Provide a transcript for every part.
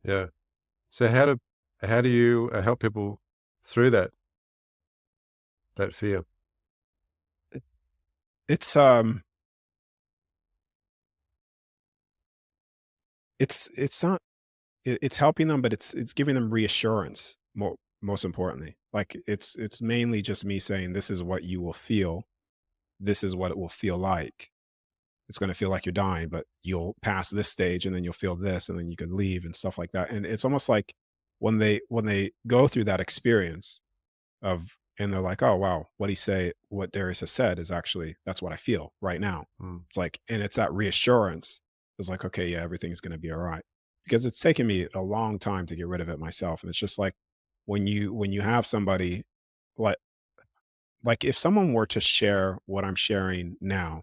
Yeah. So how do you help people through that fear? It- it's not it's helping them, but it's giving them reassurance most importantly. Like it's mainly just me saying this is what you will feel. This is what it will feel like. It's going to feel like you're dying, but you'll pass this stage and then you'll feel this and then you could leave and stuff like that. And it's almost like when they go through that experience of and they're like, "Oh wow, what Darius has said is actually that's what I feel right now." Mm. It's like and it's that reassurance. It's like, "Okay, yeah, everything's going to be all right." Because it's taken me a long time to get rid of it myself, and it's just like when you have somebody like like if someone were to share what I'm sharing now,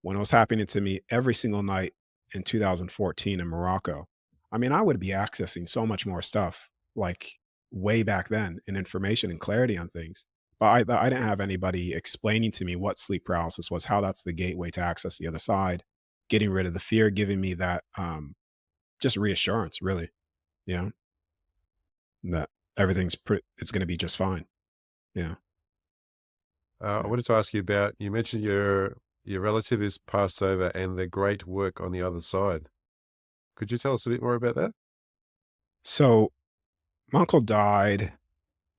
when it was happening to me every single night in 2014 in Morocco, I mean, I would be accessing so much more stuff like way back then and information and clarity on things. But I didn't have anybody explaining to me what sleep paralysis was, how that's the gateway to access the other side, getting rid of the fear, giving me that just reassurance, really, you know, that it's going to be just fine. Yeah. I Yeah. wanted to ask you about, you mentioned your relative is passed over and the great work on the other side. Could you tell us a bit more about that? So my uncle died.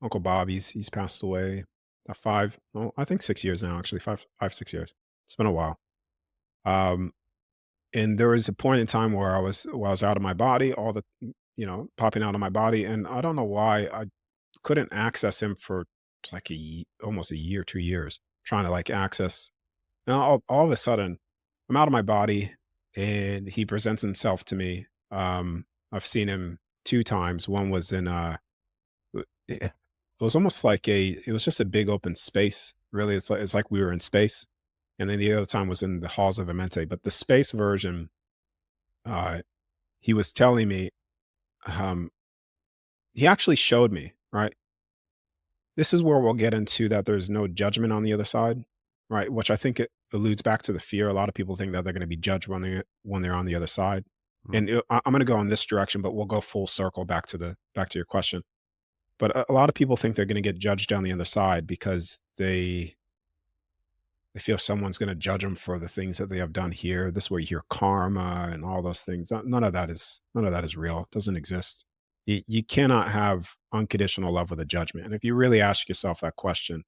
Uncle Bob, he's passed away well, I think 6 years now, actually, 6 years. It's been a while. Um, and there was a point in time where I was out of my body, all the popping out of my body, and I don't know why I couldn't access him for like almost a year, 2 years, trying to like access. Now all of a sudden, I'm out of my body, and he presents himself to me. I've seen him two times. One was in it was almost like it was just a big open space. Really, it's like we were in space, and then the other time was in the Halls of Amenti. But the space version, uh, he was telling me, um, he actually showed me. Right, this is where we'll get into that. There's no judgment on the other side, right? Which I think it alludes back to the fear. A lot of people think that they're going to be judged when they're on the other side. Mm. And I'm going to go in this direction, but we'll go full circle back to your question. But a lot of people think they're going to get judged on the other side because they feel someone's going to judge them for the things that they have done here. This is where you hear karma and all those things. None of that is real. It doesn't exist. You cannot have unconditional love with a judgment. And if you really ask yourself that question,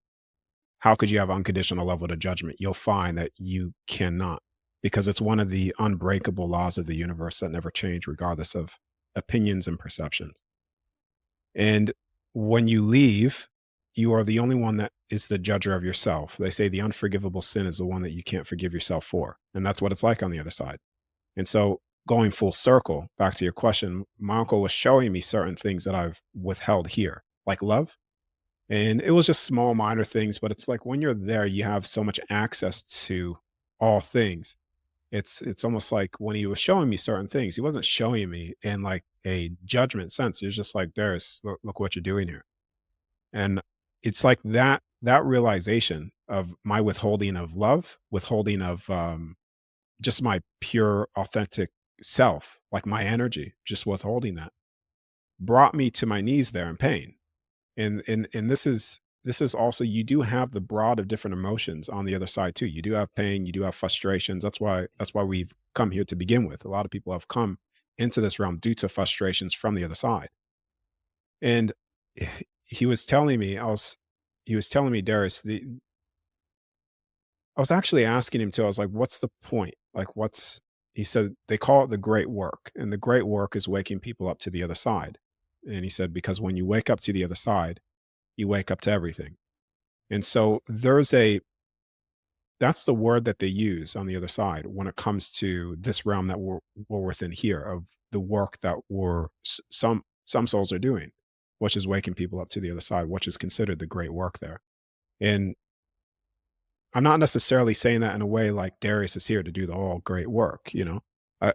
how could you have unconditional love with a judgment? You'll find that you cannot, because it's one of the unbreakable laws of the universe that never change, regardless of opinions and perceptions. And when you leave, you are the only one that is the judger of yourself. They say the unforgivable sin is the one that you can't forgive yourself for. And that's what it's like on the other side. And so, going full circle back to your question, my uncle was showing me certain things that I've withheld here, like love. And it was just small, minor things. But it's like when you're there, you have so much access to all things. It's almost like when he was showing me certain things, he wasn't showing me in like a judgment sense. He was just like, "There's look what you're doing here," and it's like that realization of my withholding of love, withholding of just my pure, authentic self, like my energy, just withholding that, brought me to my knees there in pain. And this is also you do have the broad of different emotions on the other side too. You do have pain, you do have frustrations. That's why we've come here to begin with. A lot of people have come into this realm due to frustrations from the other side. And he was telling me, he was telling me, Darius, I was actually asking him too. I was like, what's the point? Like, he said, they call it the great work. And the great work is waking people up to the other side. And he said, because when you wake up to the other side, you wake up to everything. And so that's the word that they use on the other side when it comes to this realm that we're within here of the work that some souls are doing, which is waking people up to the other side, which is considered the great work there. And I'm not necessarily saying that in a way like Darius is here to do the all great work, you know. Uh,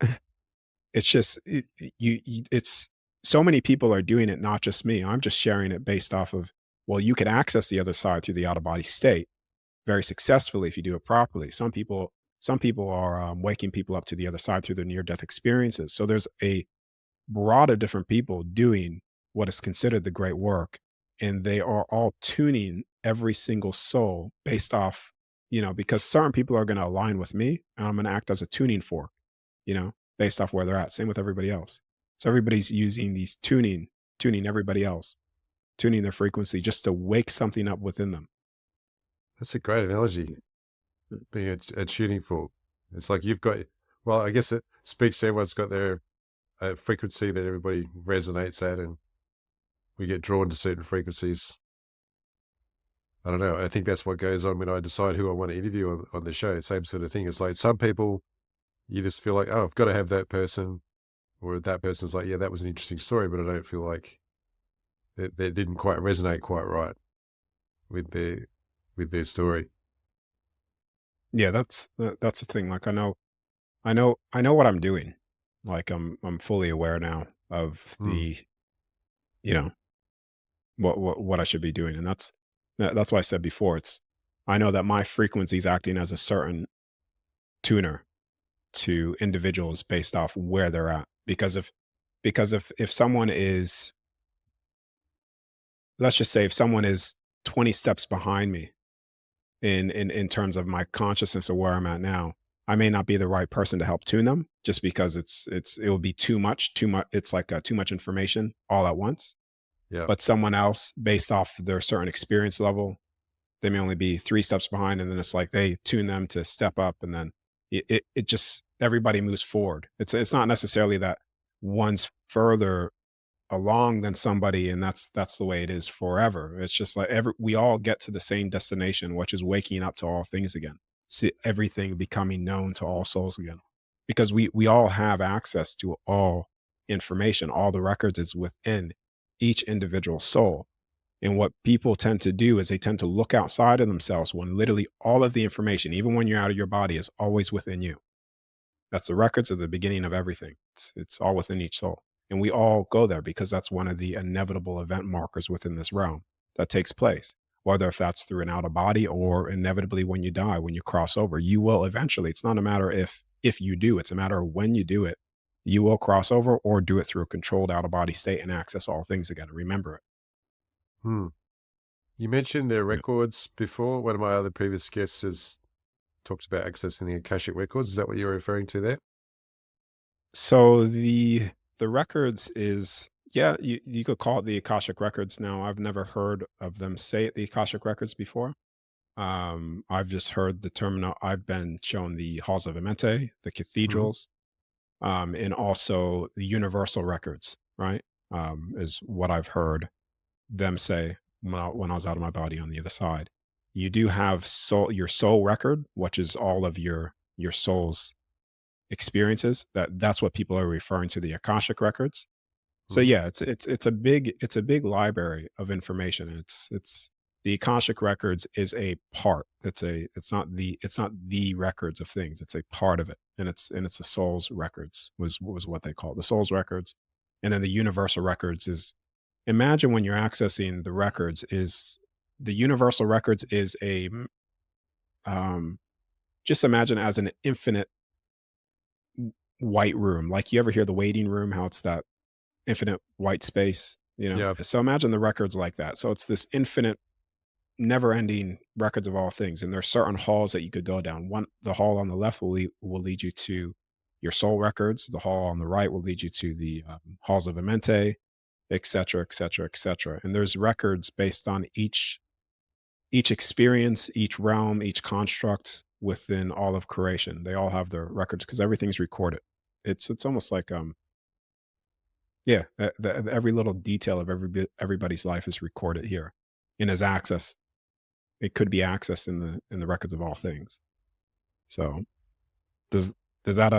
it's just it's so many people are doing it, not just me. I'm just sharing it based off of well, you can access the other side through the out of body state very successfully if you do it properly. Some people are waking people up to the other side through their near death experiences. So there's broad of different people doing what is considered the great work, and they are all tuning every single soul based off, because certain people are going to align with me, and I'm going to act as a tuning fork, based off where they're at. Same with everybody else. So everybody's using these tuning everybody else, tuning their frequency just to wake something up within them. That's a great analogy. Being a tuning fork. It's like you've got, well, I guess it speaks to everyone's got their frequency that everybody resonates at, and we get drawn to certain frequencies. I don't know. I think that's what goes on when I decide who I want to interview on the show. Same sort of thing. It's like some people, you just feel like, oh, I've got to have that person, or that person's like, yeah, that was an interesting story, but I don't feel like that didn't quite resonate quite right with their story. Yeah, that's the thing. Like I know what I'm doing. Like I'm fully aware now of Hmm. the, you know, what I should be doing. And that's why I said before, I know that my frequency is acting as a certain tuner to individuals based off where they're at. Because if someone is, let's just say if someone is 20 steps behind me in terms of my consciousness of where I'm at now, I may not be the right person to help tune them just because it will be too much. It's like too much information all at once. Yeah. But someone else, based off their certain experience level, they may only be 3 steps behind, and then it's like they tune them to step up, and then it just everybody moves forward. It's not necessarily that one's further along than somebody, and that's the way it is forever. It's just like we all get to the same destination, which is waking up to all things again. See everything becoming known to all souls again. Because we all have access to all information. All the records is within each individual soul. And what people tend to do is they tend to look outside of themselves when literally all of the information, even when you're out of your body, is always within you. That's the records of the beginning of everything. It's all within each soul. And we all go there because that's one of the inevitable event markers within this realm that takes place. Whether if that's through an out of body or inevitably when you die, when you cross over, you will eventually. It's not a matter if you do, it's a matter of when you do it. You will cross over or do it through a controlled out of body state and access all things again. Remember it. Hmm. You mentioned their Yeah. records before. One of my other previous guests has talked about accessing the Akashic Records. Is that what you're referring to there? So the records is, yeah, you could call it the Akashic Records. Now I've never heard of them say it, the Akashic Records before. I've just heard the terminal. I've been shown the Halls of Amenti, the Hmm. cathedrals, and also the Universal Records, right? Is what I've heard them say when I was out of my body on the other side. You do have your soul record, which is all of your soul's experiences. That's what people are referring to, the Akashic Records. So Hmm. yeah, it's a big library of information. It's the Akashic Records is a part. It's not the records of things. It's a part of it, and it's the soul's records was what they call it, the soul's records, and then the universal records is, imagine when you're accessing the records, is the universal records is um just imagine as an infinite white room. Like, you ever hear the waiting room, how it's that infinite white space, Yeah. So imagine the records like that. So it's this infinite, never-ending records of all things, and there's certain halls that you could go down. The hall on the left will lead you to your soul records. The hall on the right will lead you to the halls of Amenti, et cetera, et cetera, et cetera. And there's records based on each experience, each realm, each construct within all of creation. They all have their records because everything's recorded. It's almost like yeah, every little detail of everybody's life is recorded here, and is access. It could be accessed in the records of all things. So does does that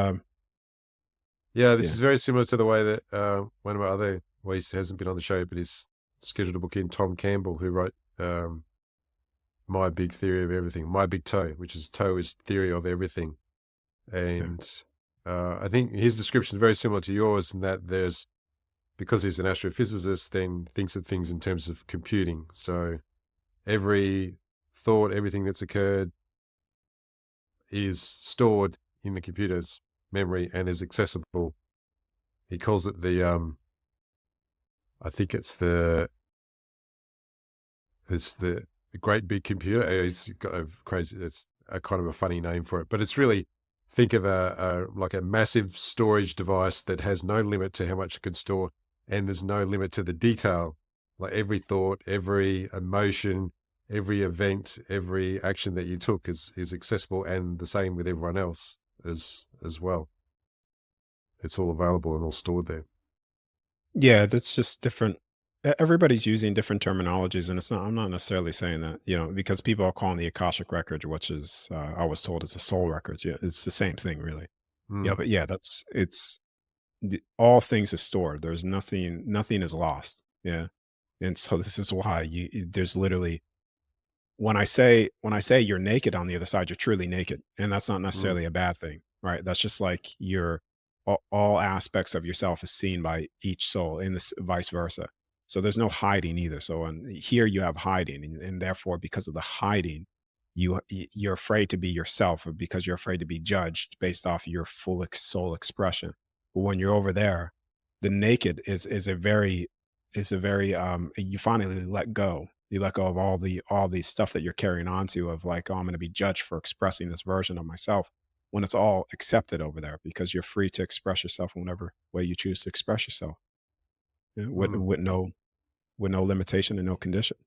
Yeah, this yeah, is very similar to the way that one of my other, well, he hasn't been on the show, but he's scheduled to book in, Tom Campbell, who wrote My Big Theory of Everything, My Big Toe, which is toe is theory of everything. yeah, And I think his description is very similar to yours in that because he's an astrophysicist, then thinks of things in terms of computing. So every thought, everything that's occurred is stored in the computer's memory and is accessible he calls it the I think it's the great big computer. He's got a crazy. It's a kind of a funny name for it, but it's really, think of a like a massive storage device that has no limit to how much it can store, and there's no limit to the detail. Like every thought, every emotion, every event, every action that you took is accessible, and the same with everyone else as well. It's all available and all stored there. Yeah, that's just different. Everybody's using different terminologies, and it's not. I'm not necessarily saying that, because people are calling the Akashic Record, which is I was told is a soul records. Yeah, it's the same thing, really. Yeah, Mm, but yeah, that's it's all things is stored. There's nothing. Nothing is lost. Yeah, and so this is why there's literally when I say you're naked on the other side, you're truly naked, and that's not mm, necessarily a bad thing, right? That's just like all aspects of yourself is seen by each soul, and this vice versa. So there's no hiding either. So here you have hiding, and therefore, because of the hiding, you're afraid to be yourself, or because you're afraid to be judged based off your full soul expression. But when you're over there, the naked is a very you finally let go. You let go of all the stuff that you're carrying on to, of like, oh, I'm going to be judged for expressing this version of myself, when it's all accepted over there, because you're free to express yourself in whatever way you choose to express yourself, with mm, no limitation and no condition.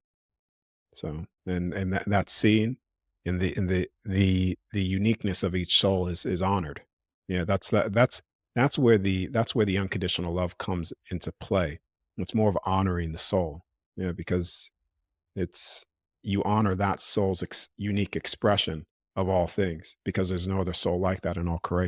So, and that's seen in the uniqueness of each soul is honored. Yeah, that's where the unconditional love comes into play. It's more of honoring the soul. Yeah, because it's you honor that soul's unique expression of all things, because there's no other soul like that in all creation.